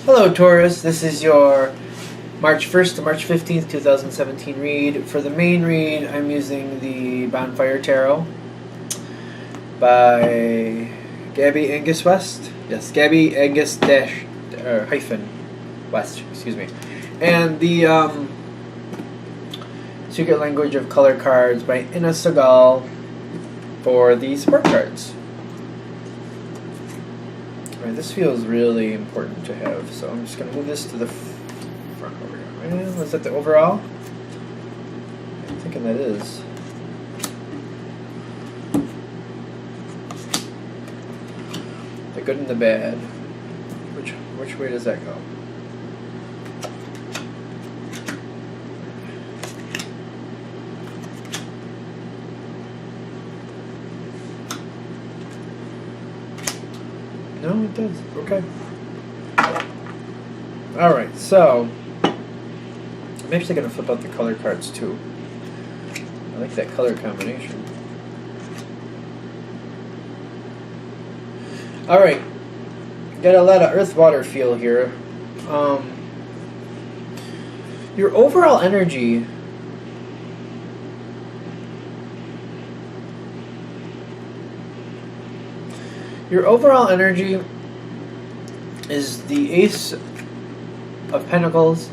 Hello Taurus, this is your March 1st to March 15th, 2017 read. For the main read, I'm using the Bonfire Tarot by Gabby Angus West. Yes, Gabby Angus hyphen West, excuse me. And the Secret Language of Color cards by Ina Segal for the support cards. Alright, this feels really important to have, so I'm just going to move this to the front over here. And was that the overall? I'm thinking that is. The good and the bad. Which way does that go? No, it does. Okay. Alright, so I'm actually going to flip out the color cards too. I like that color combination. Alright. Got a lot of earth-water feel here. Your overall energy is the Ace of Pentacles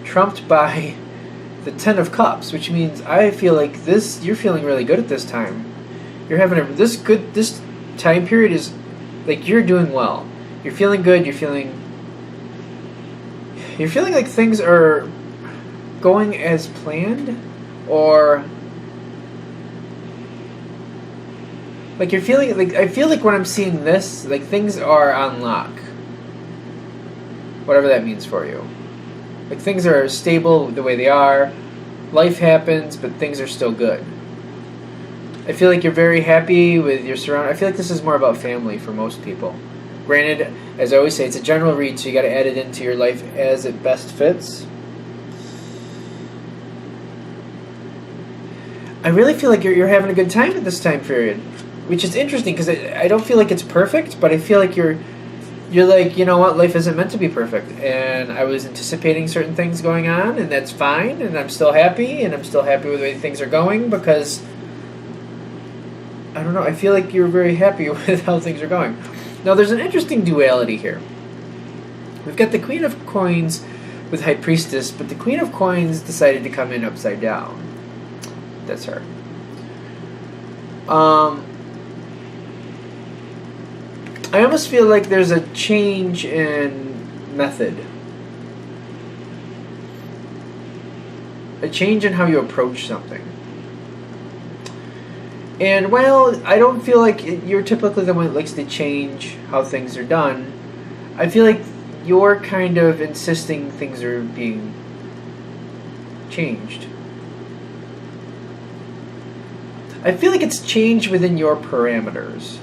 trumped by the Ten of Cups, which means I feel like you're feeling really good at this time. You're having this time period is like you're doing well. You're feeling good, you're feeling like things are going as planned, or like you're feeling like I feel like when I'm seeing this, like things are on lock. Whatever that means for you. Like things are stable the way they are. Life happens, but things are still good. I feel like you're very happy with your surroundings. I feel like this is more about family for most people. Granted, as I always say, it's a general read, so you got to add it into your life as it best fits. I really feel like you're having a good time at this time period, which is interesting because I don't feel like it's perfect, but I feel like you're like, you know what, life isn't meant to be perfect, and I was anticipating certain things going on, and that's fine, and I'm still happy, with the way things are going, because I don't know, I feel like you're very happy with how things are going. Now, there's an interesting duality here. We've got the Queen of Coins with High Priestess, but the Queen of Coins decided to come in upside down. That's her. I almost feel like there's a change in method. A change in how you approach something. And while I don't feel like you're typically the one that likes to change how things are done, I feel like you're kind of insisting things are being changed. I feel like it's changed within your parameters.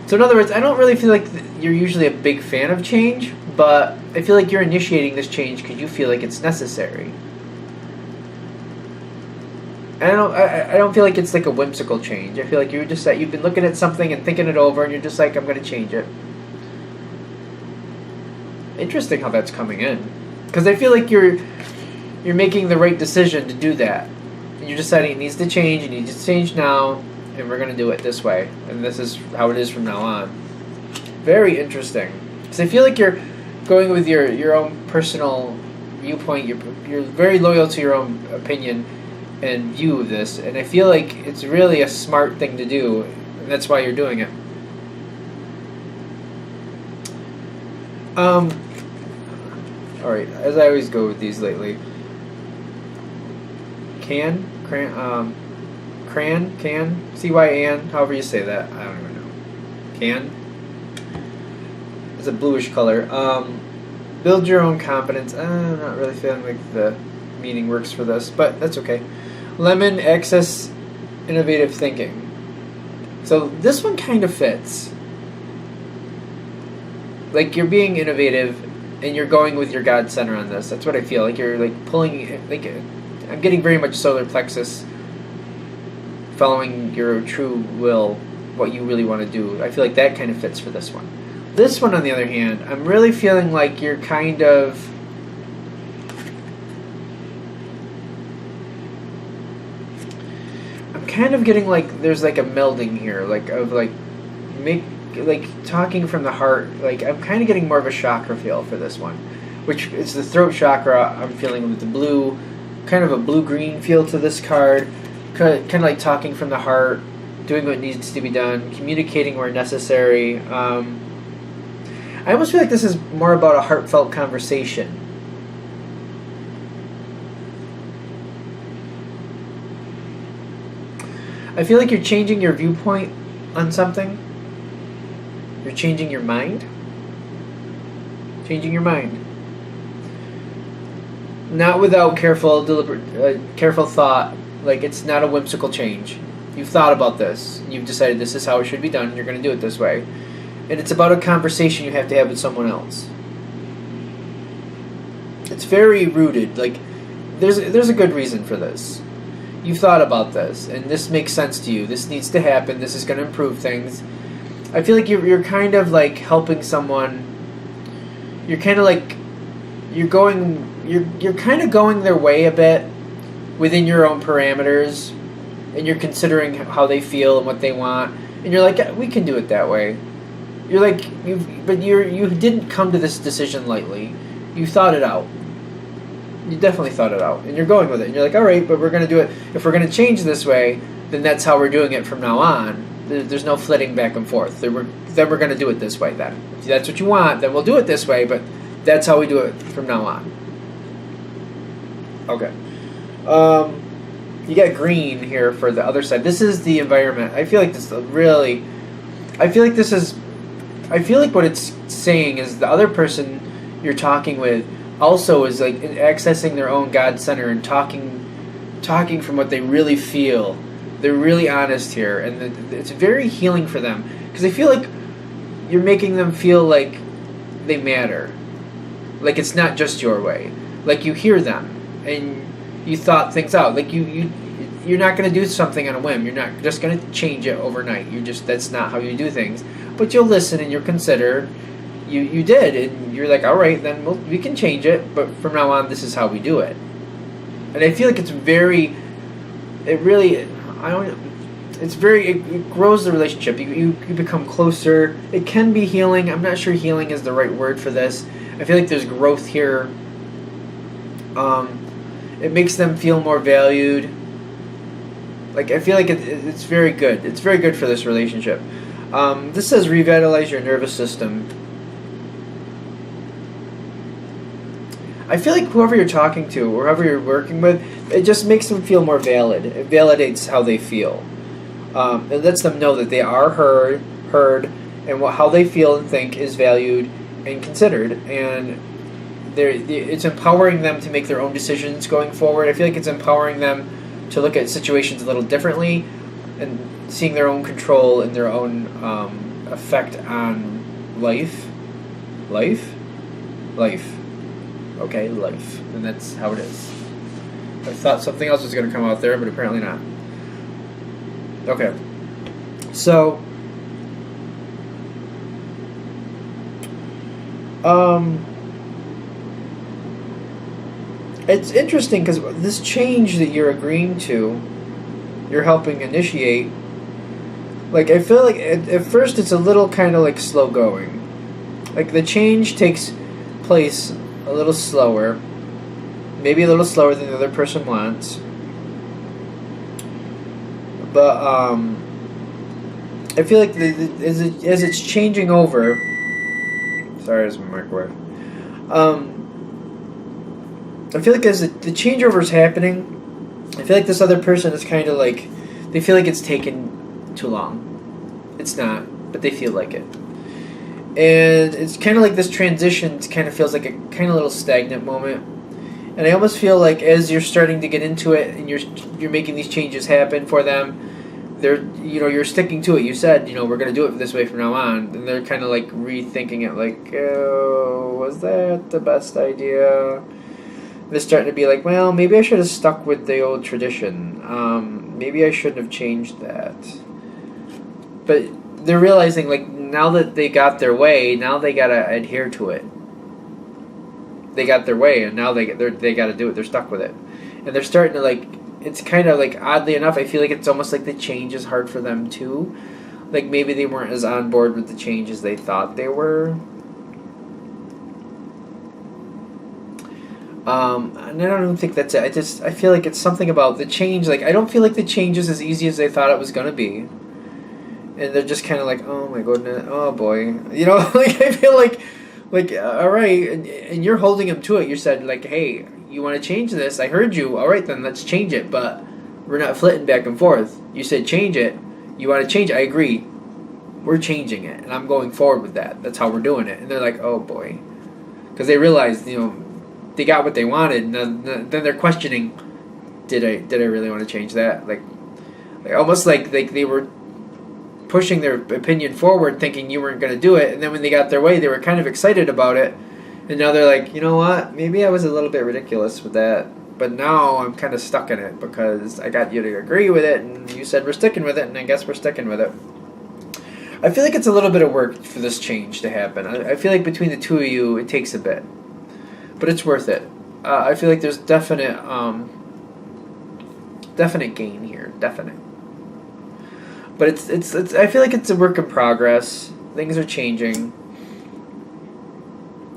So in other words, I don't really feel like you're usually a big fan of change, but I feel like you're initiating this change because you feel like it's necessary. I don't feel like it's like a whimsical change. I feel like you've been looking at something and thinking it over, and you're just like, I'm going to change it. Interesting how that's coming in, because I feel like you're making the right decision to do that. You're deciding it needs to change, and it needs to change now, and we're going to do it this way, and this is how it is from now on. Very interesting, because I feel like you're going with your own personal viewpoint. You're very loyal to your own opinion and view of this, and I feel like it's really a smart thing to do, and that's why you're doing it. Alright, as I always go with these lately. Cran, C-Y-A-N, however you say that, I don't even know. Can? It's a bluish color. Build your own confidence. I'm not really feeling like the meaning works for this, but that's okay. Lemon, access, innovative thinking. So this one kind of fits. Like you're being innovative, and you're going with your God center on this. That's what I feel like. You're like pulling, like I'm getting very much solar plexus, following your true will, what you really want to do. I feel like that kind of fits for this one. This one, on the other hand, I'm really feeling like you're kind of... I'm kind of getting like there's like a melding here, like of like talking from the heart. Like I'm kind of getting more of a chakra feel for this one, which is the throat chakra. I'm feeling with the blue, kind of a blue-green feel to this card, kind of like talking from the heart, doing what needs to be done, communicating where necessary. I almost feel like this is more about a heartfelt conversation. I feel like you're changing your viewpoint on something. You're changing your mind. Changing your mind. Not without careful, deliberate, careful thought. Like, it's not a whimsical change. You've thought about this. You've decided this is how it should be done. You're going to do it this way. And it's about a conversation you have to have with someone else. It's very rooted. Like, there's a good reason for this. You've thought about this, and this makes sense to you. This needs to happen. This is going to improve things. I feel like you're kind of like helping someone. You're kind of like you're kind of going their way a bit within your own parameters, and you're considering how they feel and what they want, and you're like, yeah, we can do it that way. You're like you didn't come to this decision lightly. You thought it out. You definitely thought it out, and you're going with it. And you're like, all right, but we're going to do it. If we're going to change this way, then that's how we're doing it from now on. There's no flitting back and forth. Then we're going to do it this way then. If that's what you want, then we'll do it this way, but that's how we do it from now on. Okay. You got green here for the other side. This is the environment. I feel like what it's saying is the other person you're talking with also is like accessing their own God center and talking from what they really feel. They're really honest here, and it's very healing for them because they feel like you're making them feel like they matter, like it's not just your way, like you hear them and you thought things out, like you're not going to do something on a whim. You're not just going to change it overnight. That's not how you do things. But you'll listen and you'll consider. You did, and you're like, all right, then we can change it. But from now on, this is how we do it. And I feel like it grows the relationship. You become closer. It can be healing. I'm not sure healing is the right word for this. I feel like there's growth here. It makes them feel more valued. Like I feel like it's very good. It's very good for this relationship. This says revitalize your nervous system. I feel like whoever you're talking to, or whoever you're working with, it just makes them feel more valid. It validates how they feel. It lets them know that they are heard, and how they feel and think is valued and considered. And it's empowering them to make their own decisions going forward. I feel like it's empowering them to look at situations a little differently and seeing their own control and their own effect on life. Okay, life. And that's how it is. I thought something else was going to come out there, but apparently not. Okay. So, it's interesting because this change that you're agreeing to, you're helping initiate, like, I feel like at first it's a little kind of like slow going. Like, the change takes place a little slower, maybe a little slower than the other person wants. But I feel like as it's changing over. Sorry, there's my microwave. I feel like as the changeover is happening, I feel like this other person is kind of like, they feel like it's taken too long. It's not, but they feel like it. And it's kind of like this transition kind of feels like a kind of little stagnant moment. And I almost feel like as you're starting to get into it and you're making these changes happen for them, you're sticking to it. You said, we're going to do it this way from now on. And they're kind of like rethinking it, like, oh, was that the best idea? They're starting to be like, well, maybe I should have stuck with the old tradition. Maybe I shouldn't have changed that. But they're realizing, like, now that they got their way, now they gotta adhere to it. They got their way, and now they gotta do it. They're stuck with it, and they're starting to like. It's kind of like, oddly enough, I feel like it's almost like the change is hard for them too. Like maybe they weren't as on board with the change as they thought they were. And I don't even think that's it. I feel like it's something about the change. Like I don't feel like the change is as easy as they thought it was gonna be, and they're just kind of like, oh my goodness, oh boy, like I feel like all right, and you're holding them to it. You said like, hey, you want to change this? I heard you. All right, then let's change it. But we're not flitting back and forth. You said change it. You want to change it? I agree. We're changing it, and I'm going forward with that. That's how we're doing it. And they're like, oh boy, because they realized, they got what they wanted, and then they're questioning, did I really want to change that? Like almost like they were pushing their opinion forward, thinking you weren't going to do it, and then when they got their way, they were kind of excited about it, and now they're like, you know what? Maybe I was a little bit ridiculous with that, but now I'm kind of stuck in it because I got you to agree with it, and you said we're sticking with it, and I guess we're sticking with it. I feel like it's a little bit of work for this change to happen. I feel like between the two of you, it takes a bit. But it's worth it. I feel like there's definite gain here, definite. But it's I feel like it's a work in progress. Things are changing.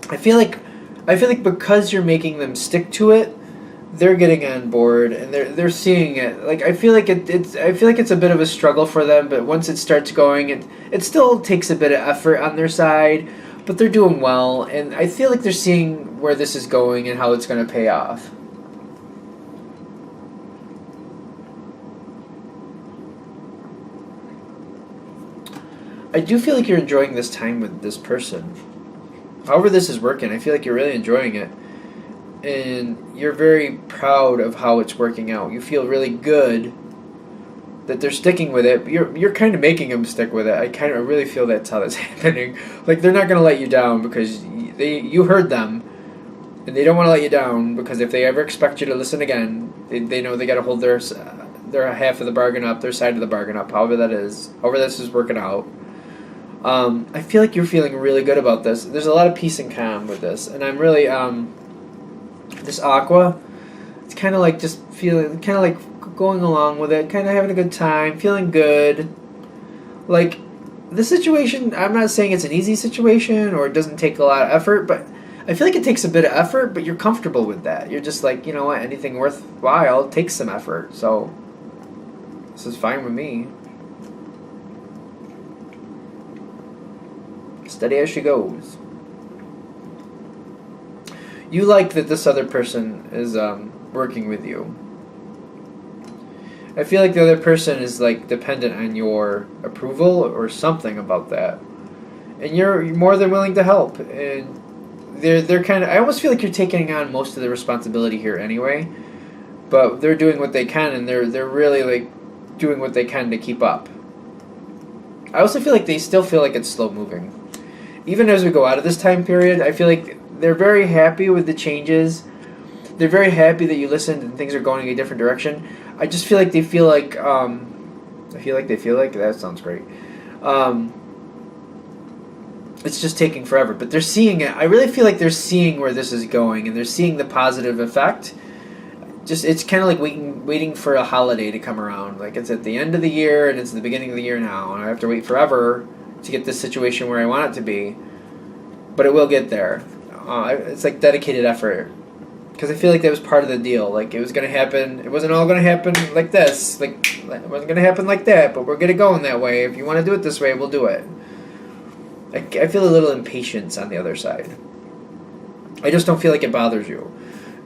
I feel like because you're making them stick to it, they're getting on board and they're seeing it. Like I feel like it's a bit of a struggle for them, but once it starts going, it still takes a bit of effort on their side. But they're doing well, and I feel like they're seeing where this is going and how it's going to pay off. I do feel like you're enjoying this time with this person. However this is working, I feel like you're really enjoying it. And you're very proud of how it's working out. You feel really good that they're sticking with it. You're kind of making them stick with it. I really feel that's how that's happening. Like they're not going to let you down because you heard them, and they don't want to let you down because if they ever expect you to listen again, they know they got to hold their half of the bargain up, their side of the bargain up, however this is working out. I feel like you're feeling really good about this. There's a lot of peace and calm with this, and I'm really this Aqua. It's kind of like just feeling, kind of like going along with it, kind of having a good time, feeling good. Like, the situation, I'm not saying it's an easy situation or it doesn't take a lot of effort, but I feel like it takes a bit of effort, but you're comfortable with that. You're just like, you know what, anything worthwhile takes some effort, so this is fine with me. Steady as she goes. You like that this other person is working with you. I feel like the other person is like dependent on your approval or something about that, and you're more than willing to help. And they're kind of. I almost feel like you're taking on most of the responsibility here anyway, but they're doing what they can, and they're really like doing what they can to keep up. I also feel like they still feel like it's slow moving, even as we go out of this time period. I feel like they're very happy with the changes. They're very happy that you listened and things are going in a different direction. I just feel like they feel like, that sounds great. It's just taking forever, but they're seeing it. I really feel like they're seeing where this is going, and they're seeing the positive effect. It's kind of like waiting for a holiday to come around. Like it's at the end of the year, and it's the beginning of the year now, and I have to wait forever to get this situation where I want it to be. But it will get there. It's like dedicated effort. Because I feel like that was part of the deal. Like, it was going to happen. It wasn't all going to happen like this. Like, it wasn't going to happen like that, but we're going to go in that way. If you want to do it this way, we'll do it. I feel a little impatience on the other side. I just don't feel like it bothers you.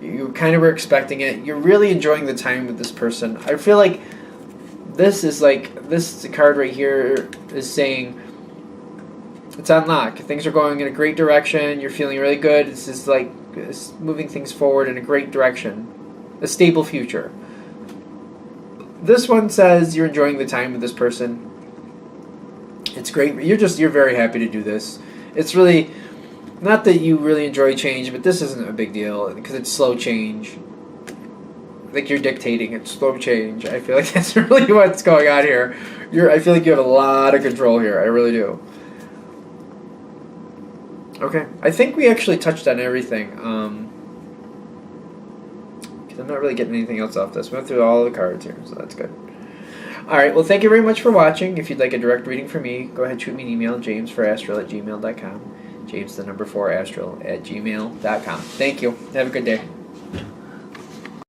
You kind of were expecting it. You're really enjoying the time with this person. I feel like this card right here is saying it's on lock. Things are going in a great direction. You're feeling really good. This is like it's moving things forward in a great direction. A stable future. This one says you're enjoying the time with this person. It's great. You're very happy to do this. It's really not that you really enjoy change, but this isn't a big deal because it's slow change. Like you're dictating, it's slow change. I feel like that's really what's going on here. I feel like you have a lot of control here. I really do. Okay. I think we actually touched on everything. Because I'm not really getting anything else off this. We went through all the cards here, so that's good. Alright, well, thank you very much for watching. If you'd like a direct reading from me, go ahead and shoot me an email, james4astral@gmail.com. James, the number 4, astral@gmail.com. Thank you. Have a good day.